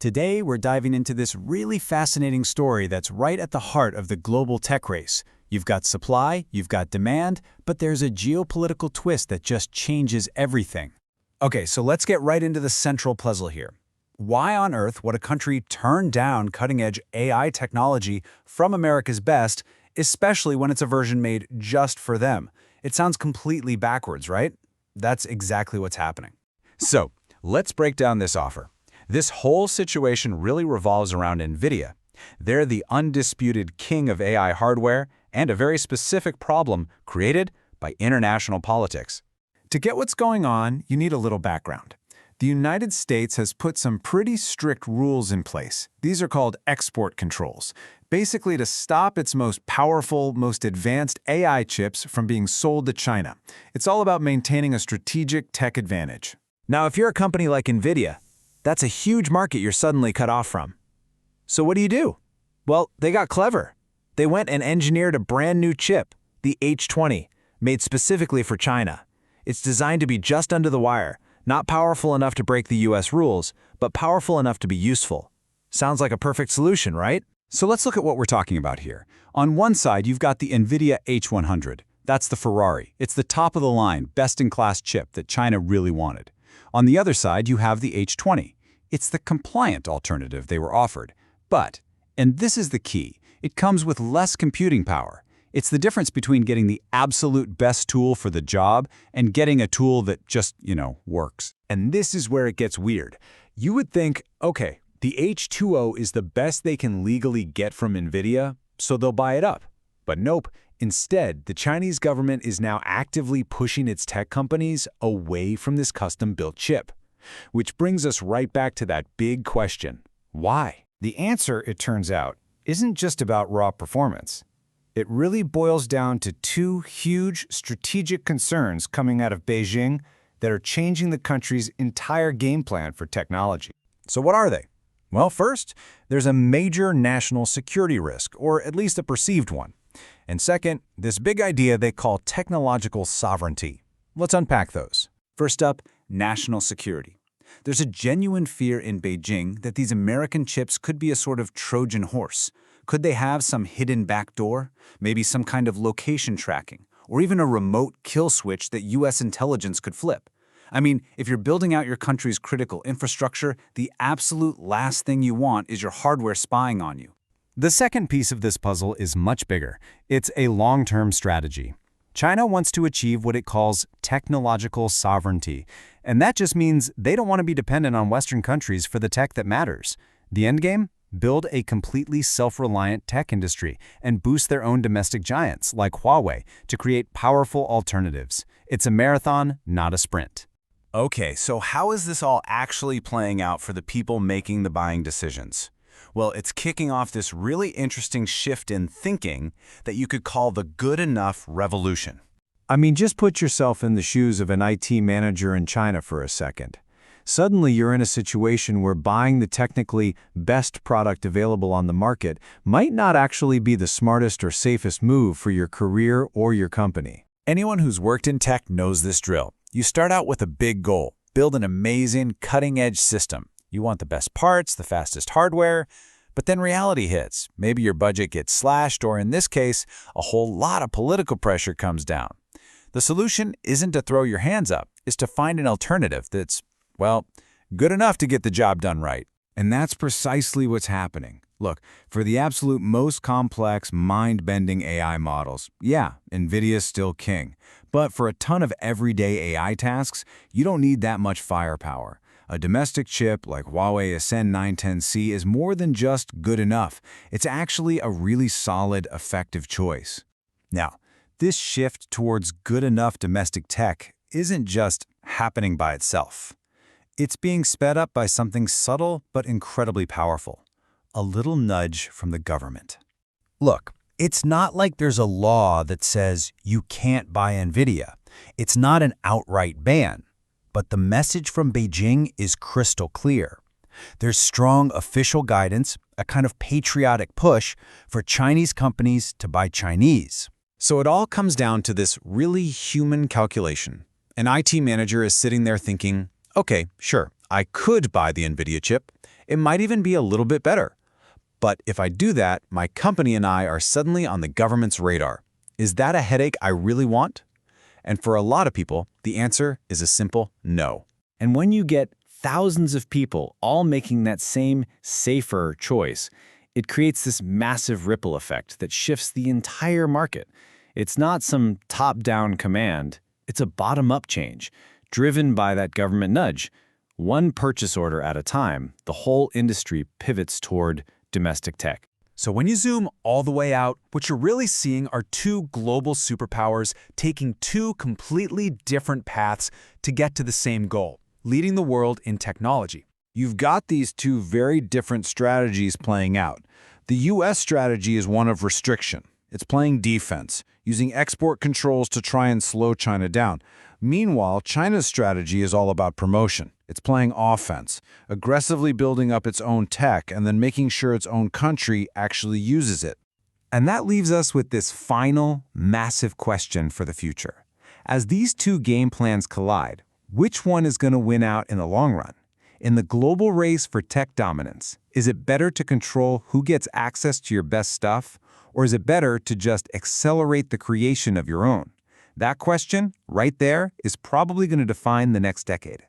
Today, we're diving into this really fascinating story that's right at the heart of the global tech race. You've got supply, you've got demand, but there's a geopolitical twist that just changes everything. Okay, so let's get right into the central puzzle here. Why on earth would a country turn down cutting-edge AI technology from America's best, especially when it's a version made just for them? It sounds completely backwards, right? That's exactly what's happening. So, let's break down this offer. This whole situation really revolves around NVIDIA. They're the undisputed king of AI hardware and a very specific problem created by international politics. To get what's going on, you need a little background. The United States has put some pretty strict rules in place. These are called export controls, basically to stop its most powerful, most advanced AI chips from being sold to China. It's all about maintaining a strategic tech advantage. Now, if you're a company like NVIDIA, that's a huge market you're suddenly cut off from. So what do? Well, they got clever. They went and engineered a brand new chip, the H20, made specifically for China. It's designed to be just under the wire, not powerful enough to break the US rules, but powerful enough to be useful. Sounds like a perfect solution, right? So let's look at what we're talking about here. On one side, you've got the NVIDIA H100. That's the Ferrari. It's the top-of-the-line, best-in-class chip that China really wanted. On the other side, you have the H20. It's the compliant alternative they were offered. But, and this is the key, it comes with less computing power. It's the difference between getting the absolute best tool for the job and getting a tool that just, works. And this is where it gets weird. You would think, okay, the H20 is the best they can legally get from NVIDIA, so they'll buy it up. But nope. Instead, the Chinese government is now actively pushing its tech companies away from this custom-built chip. Which brings us right back to that big question. Why? The answer, it turns out, isn't just about raw performance. It really boils down to two huge strategic concerns coming out of Beijing that are changing the country's entire game plan for technology. So what are they? Well, first, there's a major national security risk, or at least a perceived one. And second, this big idea they call technological sovereignty. Let's unpack those. First up, national security. There's a genuine fear in Beijing that these American chips could be a sort of Trojan horse. Could they have some hidden backdoor, maybe some kind of location tracking, or even a remote kill switch that US intelligence could flip? I mean, if you're building out your country's critical infrastructure, the absolute last thing you want is your hardware spying on you. The second piece of this puzzle is much bigger. It's a long-term strategy. China wants to achieve what it calls technological sovereignty, and that just means they don't want to be dependent on Western countries for the tech that matters. The endgame? Build a completely self-reliant tech industry and boost their own domestic giants like Huawei to create powerful alternatives. It's a marathon, not a sprint. Okay, so how is this all actually playing out for the people making the buying decisions? Well, it's kicking off this really interesting shift in thinking that you could call the good enough revolution. I mean, just put yourself in the shoes of an IT manager in China for a second. Suddenly, you're in a situation where buying the technically best product available on the market might not actually be the smartest or safest move for your career or your company. Anyone who's worked in tech knows this drill. You start out with a big goal. Build an amazing, cutting-edge system. You want the best parts, the fastest hardware, but then reality hits. Maybe your budget gets slashed, or in this case, a whole lot of political pressure comes down. The solution isn't to throw your hands up, it's to find an alternative that's, well, good enough to get the job done right. And that's precisely what's happening. Look, for the absolute most complex, mind-bending AI models, yeah, NVIDIA's still king. But for a ton of everyday AI tasks, you don't need that much firepower. A domestic chip like Huawei Ascend 910C is more than just good enough. It's actually a really solid, effective choice. Now, this shift towards good enough domestic tech isn't just happening by itself. It's being sped up by something subtle but incredibly powerful. A little nudge from the government. Look, it's not like there's a law that says you can't buy NVIDIA. It's not an outright ban. But the message from Beijing is crystal clear. There's strong official guidance, a kind of patriotic push for Chinese companies to buy Chinese. So it all comes down to this really human calculation. An IT manager is sitting there thinking, okay, sure, I could buy the NVIDIA chip. It might even be a little bit better. But if I do that, my company and I are suddenly on the government's radar. Is that a headache I really want? And for a lot of people, the answer is a simple no. And when you get thousands of people all making that same, safer choice, it creates this massive ripple effect that shifts the entire market. It's not some top-down command, it's a bottom-up change, driven by that government nudge. One purchase order at a time, the whole industry pivots toward domestic tech. So when you zoom all the way out, what you're really seeing are two global superpowers taking two completely different paths to get to the same goal, leading the world in technology. You've got these two very different strategies playing out. The U.S. strategy is one of restriction. It's playing defense, using export controls to try and slow China down. Meanwhile, China's strategy is all about promotion. It's playing offense, aggressively building up its own tech and then making sure its own country actually uses it. And that leaves us with this final, massive question for the future. As these two game plans collide, which one is going to win out in the long run? In the global race for tech dominance, is it better to control who gets access to your best stuff, or is it better to just accelerate the creation of your own? That question, right there, is probably going to define the next decade.